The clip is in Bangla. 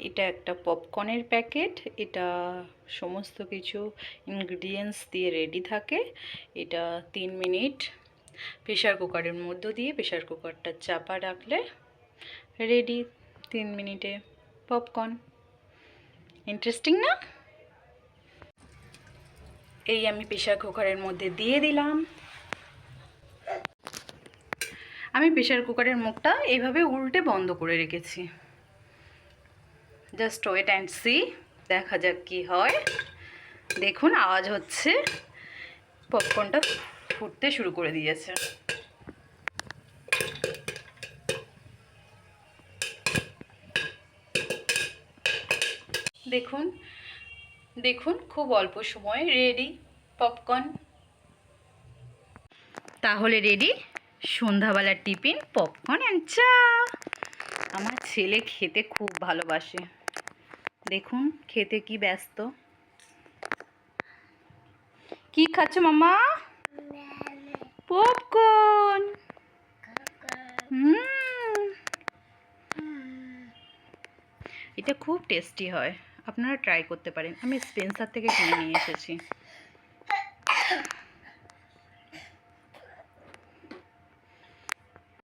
এটা একটা পপকর্নের প্যাকেট। এটা সমস্ত কিছু ইনগ্রিডিয়েন্টস দিয়ে রেডি থাকে। এটা 3 মিনিট প্রেশার কুকারের মধ্য দিয়ে প্রেশার কুকারটা চাপা রাখলে রেডি 3 মিনিটে পপকর্ন। ইন্টারেস্টিং না? এই আমি প্রেশার কুকারের মধ্যে দিয়ে দিলাম। আমি প্রেশার কুকারের মুখটা এইভাবে উল্টে বন্ধ করে রেখেছি। জাস্ট ওয়েট অ্যান্ড সি, দেখা যাক কি হয়। দেখুন আওয়াজ হচ্ছে, পপকর্নটা ফুটতে শুরু করে দিয়েছে। দেখুন দেখুন খুব অল্প সময় রেডি পপকর্ন। তাহলে রেডি সন্ধ্যাবেলার টিফিন পপকর্ন অ্যান্ড চা। আমার ছেলে খেতে খুব ভালোবাসে। দেখুন খেতে কি ব্যস্ত। কি খাচ্ছ মামা? পপকর্ন। এটা খুব টেস্টি হয়, আপনারা ট্রাই করতে পারেন। আমি স্পেন্সার থেকে কিনে নিয়ে এসেছি।